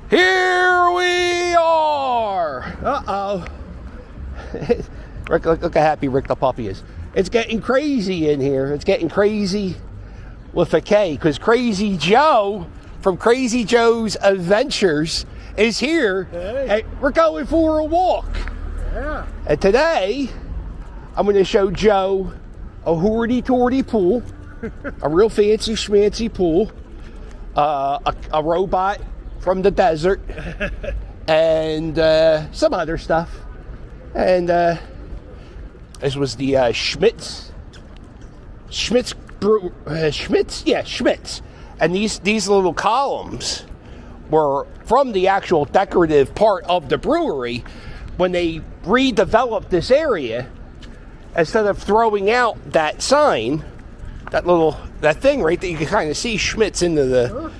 Here we are. Rick, look how happy Rick the puppy is. It's getting crazy in here. It's getting crazy with a K, because Krazy Joe from Krazy Joe's Adventures is here. Hey. And we're going for a walk. Yeah. And today, I'm going to show Joe a hoity-toity pool, a real fancy schmancy pool, a robot from the desert, and some other stuff. And this was the Schmid's. And these little columns were from the actual decorative part of the brewery. When they redeveloped this area, instead of throwing out that sign, that thing right that you can kind of see Schmid's into the,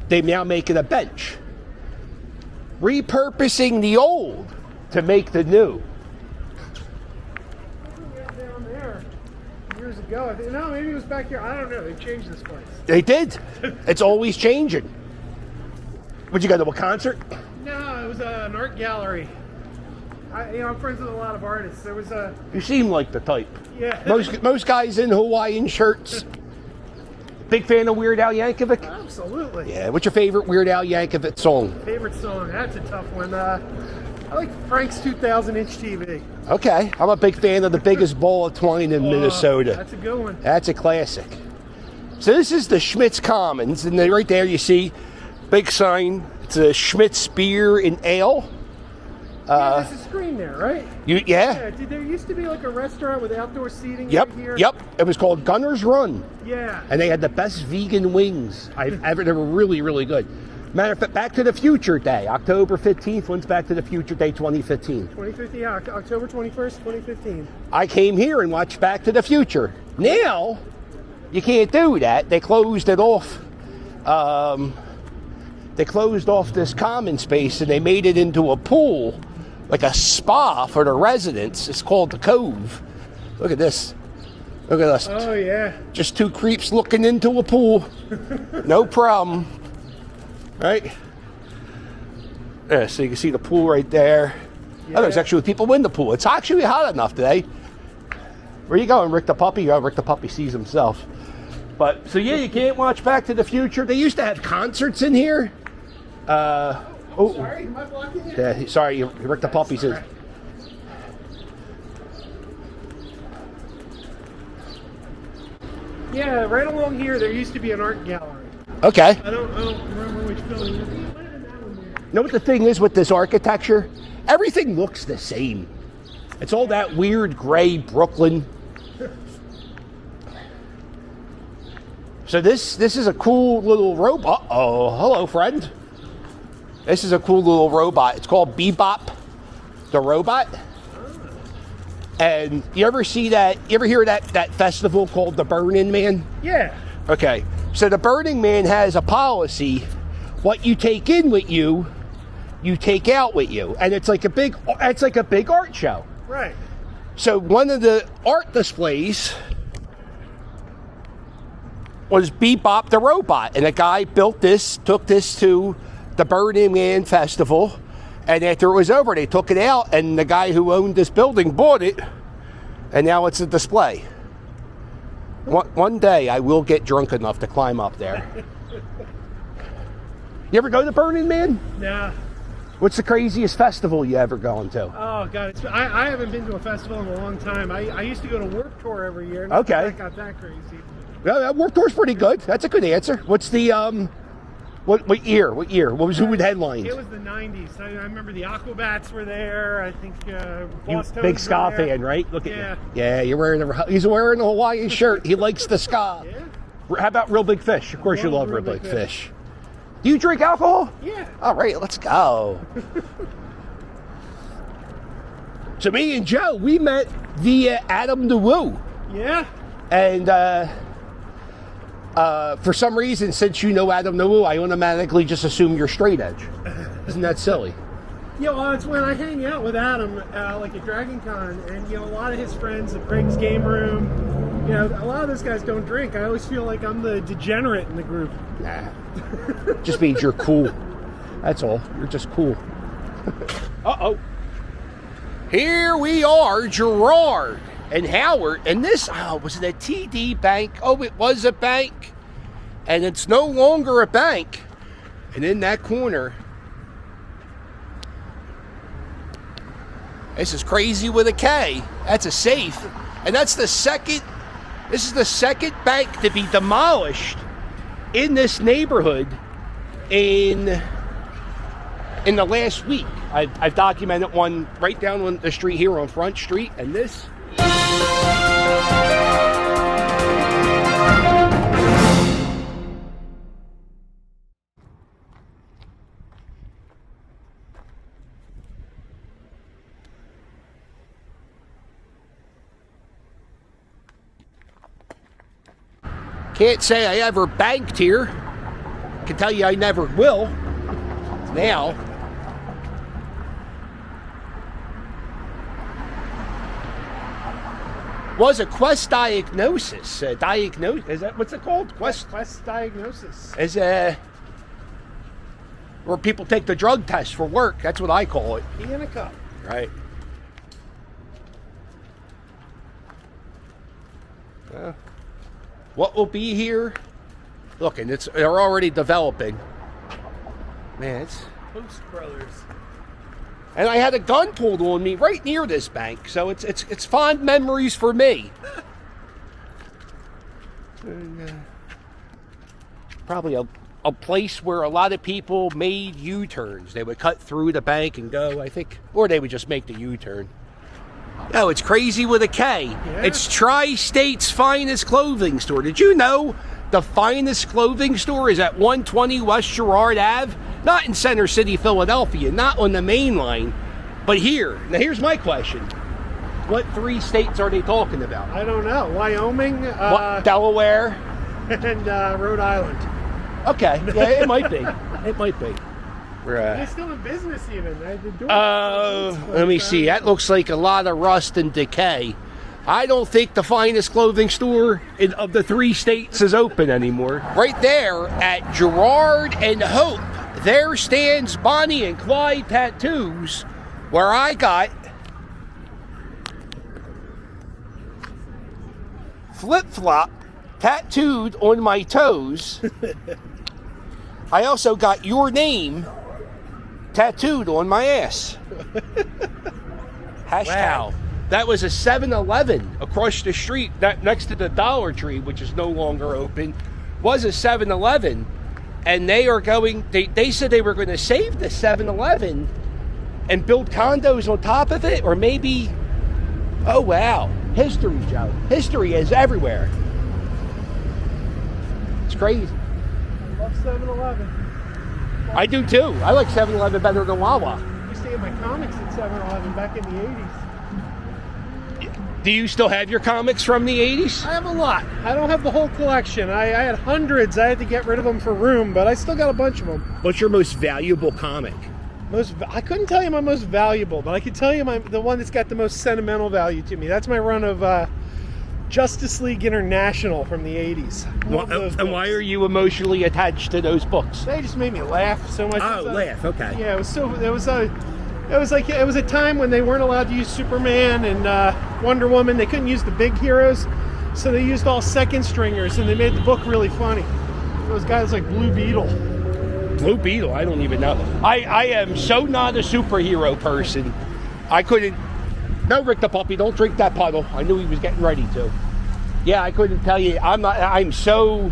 they now make it a bench, repurposing the old to make the new. Down there years ago, no, maybe it was back here. I don't know. They changed this place. They did. It's always changing. Would you go to a concert? No, it was an art gallery. I'm friends with a lot of artists. There was a. You seem like the type. Yeah. Most guys in Hawaiian shirts. Big fan of Weird Al Yankovic? Absolutely. Yeah. What's your favorite Weird Al Yankovic song? Favorite song? That's a tough one. I like Frank's 2000-inch TV. Okay. I'm a big fan of The Biggest Ball of Twine in Minnesota. That's a good one. That's a classic. So this is the Schmid's Commons, and then right there you see big sign. It's a Schmid's Beer and Ale. Yeah, there's a screen there, right? Yeah. There used to be like a restaurant with outdoor seating Yep. right here. Yep. It was called Gunner's Run. Yeah. And they had the best vegan wings I've ever. They were really, really good. Matter of fact, Back to the Future Day, October 15th. When's Back to the Future Day 2015? 2015, yeah, October 21st, 2015. I came here and watched Back to the Future. Now, you can't do that. They closed it off. They closed off this common space and they made it into a pool, like a spa for the residents. It's called the Cove. Look at this. Look at us. Oh, yeah. Just two creeps looking into a pool. No problem. Right? Yeah, so you can see the pool right there. Yeah. Oh, there's actually people in the pool. It's actually hot enough today. Where you going, Rick the puppy? Oh, Rick the puppy sees himself. But, so yeah, you can't watch Back to the Future. They used to have concerts in here. Sorry, am I blocking you? Yeah, sorry, Rick the puppy says. Yeah, right along here, there used to be an art gallery. Okay. I don't remember which building. It might have been that one there. You know what the thing is with this architecture? Everything looks the same. It's all that weird gray Brooklyn. So this is a cool little robot. Oh, hello, friend. This is a cool little robot. It's called BBop the Robot. And you ever hear that festival called the Burning Man? Yeah. Okay. So the Burning Man has a policy. What you take in with you, you take out with you. And it's like a big art show. Right. So one of the art displays was BBop the Robot. And a guy took this to the Burning Man Festival, and after it was over, they took it out, and the guy who owned this building bought it, and now it's a display. One day, I will get drunk enough to climb up there. You ever go to Burning Man? Nah. What's the craziest festival you ever gone to? Oh, God. I haven't been to a festival in a long time. I used to go to Warped Tour every year. Okay. That got that crazy. Yeah, Warped Tour's pretty good. That's a good answer. What's the, What year? Who would headline? It was the 90s. I remember the Aquabats were there. I think Boss Tones big ska were there. fan, right? Look at Yeah. you. Yeah, he's wearing a Hawaiian shirt. He likes the ska. Yeah. How about Real Big Fish? Of course you love Real Big Fish. Fish. Do you drink alcohol? Yeah. All right, let's go. So me and Joe, we met via Adam the Woo. Yeah. And for some reason, since you know Adam the Woo, I automatically just assume you're straight edge. Isn't that silly? Yeah, well, it's when I hang out with Adam, like at Dragon Con, and, a lot of his friends at Craig's Game Room, a lot of those guys don't drink. I always feel like I'm the degenerate in the group. Nah. Just means you're cool. That's all. You're just cool. Uh-oh. Here we are, Gerard and Howard. And this, was it a TD Bank? Oh, it was a bank. And it's no longer a bank. And in that corner, this is Krazy with a K. That's a safe. And that's the second, this is the second bank to be demolished in this neighborhood in the last week. I've documented one right down on the street here on Front Street, and this. Can't say I ever banked here. Can tell you I never will. Now. Was a Quest Diagnosis. Is that what's it called? Quest Diagnosis. Is where people take the drug test for work. That's what I call it. Pee in a cup. Right. What will be here? Look, and they're already developing. Man, it's Post Brothers. And I had a gun pulled on me right near this bank, so it's fond memories for me. And, probably a place where a lot of people made U-turns. They would cut through the bank and go, I think, or they would just make the U-turn. No, it's Krazy with a K. Yeah. It's Tri-State's finest clothing store. Did you know the finest clothing store is at 120 West Girard Ave? Not in Center City, Philadelphia, not on the main line, but here. Now, here's my question. What 3 states are they talking about? I don't know. Wyoming, Delaware, and Rhode Island. Okay, yeah, it might be. It might be. They're still in business even. Let me see. That looks like a lot of rust and decay. I don't think the finest clothing store of the 3 states is open anymore. Right there at Gerard and Hope, there stands Bonnie and Clyde Tattoos, where I got flip-flop tattooed on my toes. I also got your name tattooed on my ass. Hashtag. Wow. That was a 7-Eleven across the street, that next to the Dollar Tree, which is no longer open, was a 7-Eleven. And they said they were going to save the 7-Eleven and build condos on top of it, or maybe, oh wow, history, Joe. History is everywhere. It's crazy. I love 7-Eleven. I do too. I like 7-Eleven better than Wawa. I used to get my comics at 7-Eleven back in the 80s. Do you still have your comics from the 80s? I have a lot. I don't have the whole collection. I had hundreds. I had to get rid of them for room, but I still got a bunch of them. What's your most valuable comic? I couldn't tell you my most valuable, but I could tell you the one that's got the most sentimental value to me. That's my run of Justice League International from the 80s. And why are you emotionally attached to those books? They just made me laugh so much. Oh, laugh. Okay. Yeah, it was a time when they weren't allowed to use Superman and Wonder Woman. They couldn't use the big heroes, so they used all second stringers, and they made the book really funny. Those guys like Blue Beetle. Blue Beetle? I don't even know. I am so not a superhero person. I couldn't. No, Rick the puppy, don't drink that puddle. I knew he was getting ready to. Yeah, I couldn't tell you. I'm so.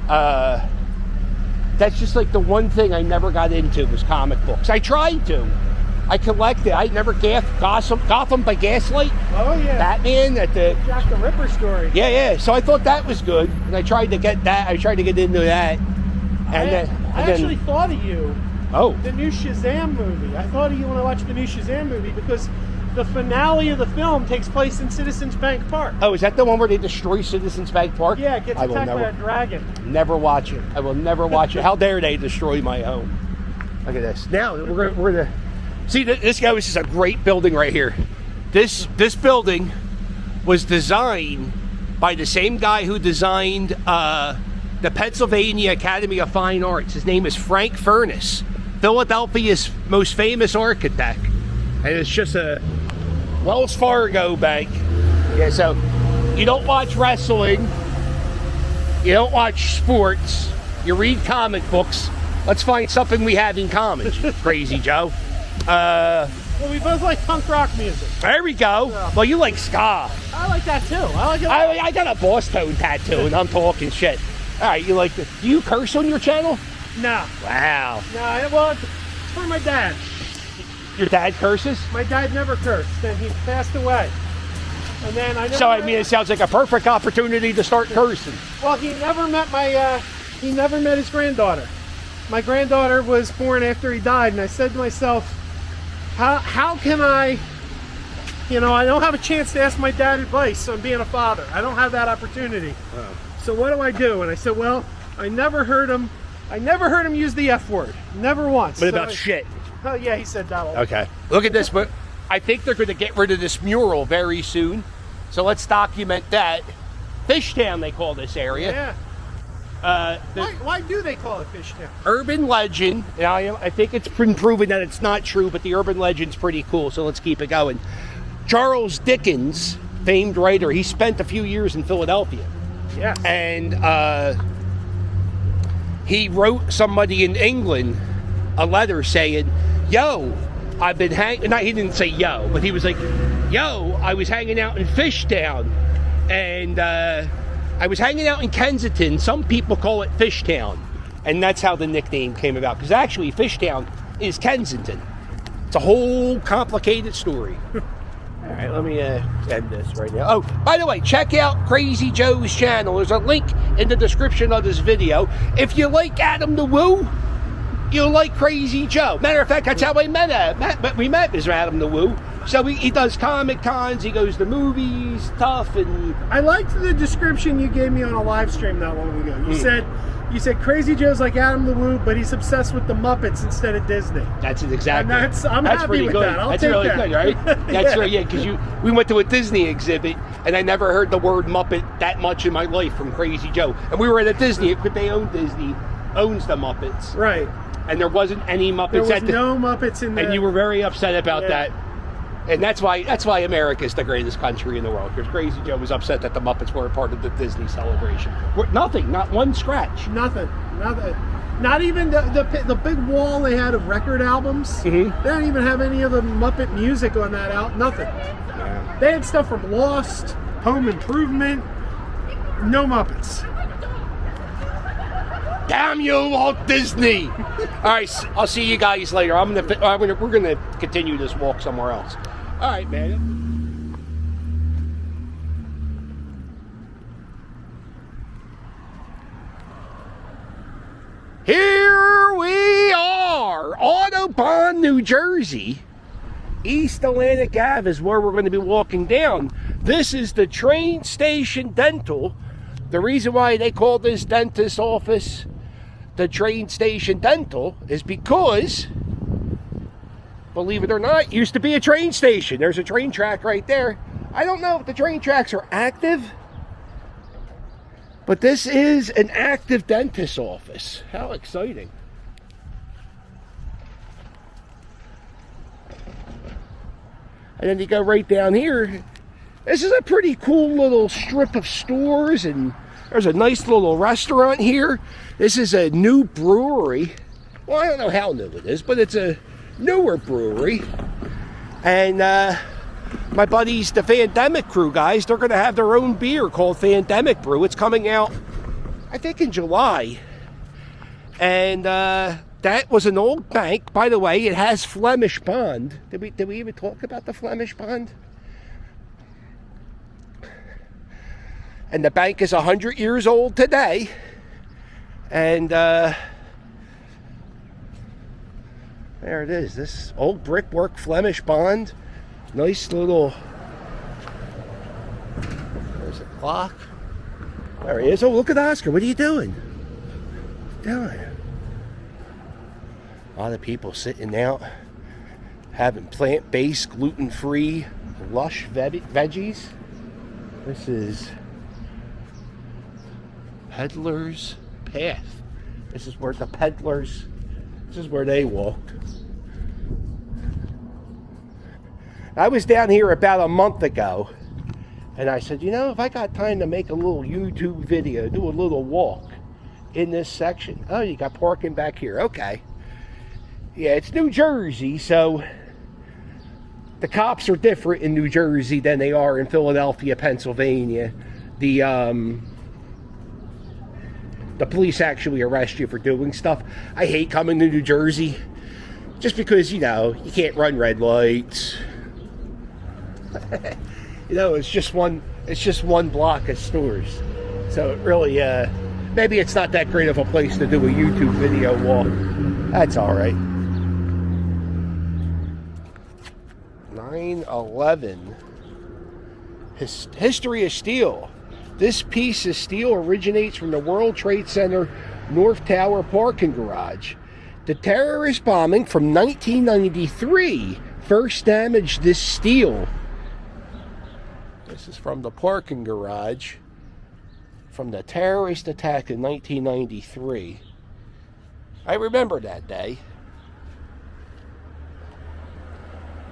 That's just like the one thing I never got into was comic books. I tried to. I collected. I never Gotham by Gaslight. Oh yeah. Batman at the Jack the Ripper story. Yeah. So I thought that was good, and I tried to get that. I tried to get into that. And I actually thought of you. Oh. The new Shazam movie. I thought of you when I watched the new Shazam movie because the finale of the film takes place in Citizens Bank Park. Oh, is that the one where they destroy Citizens Bank Park? Yeah, it gets attacked by a dragon. Never watch it. I will never watch it. How dare they destroy my home? Look at this. Now we're gonna see this guy. This is a great building right here. This building was designed by the same guy who designed the Pennsylvania Academy of Fine Arts. His name is Frank Furness. Philadelphia's most famous architect. And it's just a Wells Fargo bank. Yeah, so you don't watch wrestling, you don't watch sports, you read comic books. Let's find something we have in common, Krazy Joe. Well, we both like punk rock music. There we go. Yeah. Well, you like ska. I like that too. I like it. I got a boss tone tattoo, and I'm talking shit. All right, you like the? Do you curse on your channel? No. Wow. No, well, it's for my dad. Your dad curses? My dad never cursed, and he passed away. And then I never So I mean, it sounds like a perfect opportunity to start cursing. Well, he never met he never met his granddaughter. My granddaughter was born after he died, and I said to myself, how can I, I don't have a chance to ask my dad advice on being a father. I don't have that opportunity. Oh. So what do I do? And I said, well, I never heard him use the F word. Never once. What about shit? Oh yeah, he said that. Okay. Look at this, but I think they're going to get rid of this mural very soon. So let's document that. Fishtown, they call this area. Yeah. Why do they call it Fishtown? Urban legend. I think it's been proven that it's not true, but the urban legend's pretty cool, so let's keep it going. Charles Dickens, famed writer, he spent a few years in Philadelphia. Yeah. And he wrote somebody in England a letter saying, yo, I've been hanging, he didn't say yo, but he was like, yo, I was hanging out in Fishtown, and I was hanging out in Kensington. Some people call it Fishtown, and that's how the nickname came about, because actually Fishtown is Kensington. It's a whole complicated story. All right, let me end this right now. Oh, by the way, check out Krazy Joe's channel. There's a link in the description of this video. If you like Adam the Woo, you'll like Krazy Joe. Matter of fact, that's how we met Mr. Adam the Woo. So he does comic cons, he goes to movies, stuff, and I liked the description you gave me on a live stream not long ago. You said Krazy Joe's like Adam the Woo, but he's obsessed with the Muppets instead of Disney. That's it, exactly. And I'm happy with good. that. I'll that's take really that. Good, right? That's right, yeah, because we went to a Disney exhibit, and I never heard the word Muppet that much in my life from Krazy Joe. And we were at a Disney, but they own Disney, owns the Muppets. Right. And there wasn't any Muppets there was no Muppets in there. And you were very upset about that. And that's why America's the greatest country in the world, because Krazy Joe was upset that the Muppets weren't part of the Disney celebration. Nothing, not one scratch. Nothing. Not even the big wall they had of record albums. Mm-hmm. They don't even have any of the Muppet music on that out. Nothing. Yeah. They had stuff from Lost, Home Improvement. No Muppets. Damn you, Walt Disney! All right, I'll see you guys later. We're gonna continue this walk somewhere else. All right, man. Here we are, Audubon, New Jersey. East Atlantic Ave is where we're going to be walking down. This is the train station dental. The reason why they call this dentist office the train station dental is because, believe it or not, it used to be a train station. There's a train track right there. I don't know if the train tracks are active, but this is an active dentist office. How exciting. And then you go right down here. This is a pretty cool little strip of stores, and there's a nice little restaurant here. This is a new brewery. Well, I don't know how new it is, but it's a newer brewery. And my buddies, the Pandemic Crew guys, they're going to have their own beer called Pandemic Brew. It's coming out, I think, in July. And that was an old bank. By the way, it has Flemish Bond. Did we even talk about the Flemish Bond? And the bank is 100 years old today. And there it is, this old brickwork Flemish Bond. Nice little, there's a clock. There he is. Oh, look at Oscar. What are you doing? What are you doing? A lot of people sitting out having plant-based, gluten-free, lush veggies. This is Peddler's Path. This is where the peddlers This is where they walked. I was down here about a month ago, and I said, you know, if I got time to make a little YouTube video, do a little walk in this section. Oh, you got parking back here. Okay. Yeah, it's New Jersey, so the cops are different in New Jersey than they are in Philadelphia, Pennsylvania. The police actually arrest you for doing stuff. I hate coming to New Jersey just because, you know, you can't run red lights. You know, it's just one block of stores. So it really, maybe it's not that great of a place to do a YouTube video walk. That's all right. 9/11. History of steel. This piece of steel originates from the World Trade Center North Tower parking garage. The terrorist bombing from 1993 first damaged this steel. This is from the parking garage from the terrorist attack in 1993. I remember that day.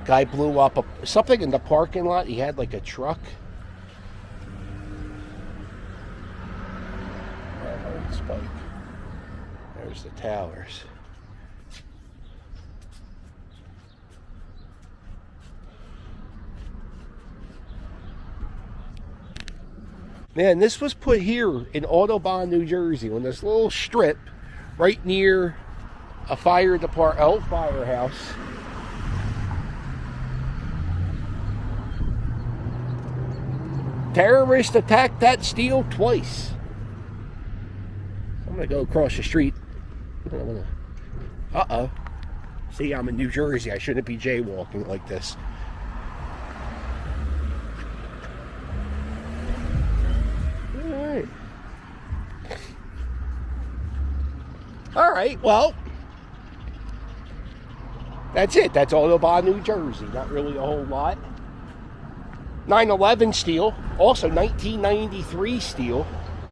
Guy blew up something in the parking lot. He had like a truck. Spike. There's the towers. Man, this was put here in Audubon, New Jersey, on this little strip right near a old firehouse. Terrorists attacked that steel twice. I'm gonna go across the street. Uh-oh. See, I'm in New Jersey. I shouldn't be jaywalking like this. All right, well, that's it. That's Audubon, New Jersey. Not really a whole lot. 9/11 steel, also 1993 steel.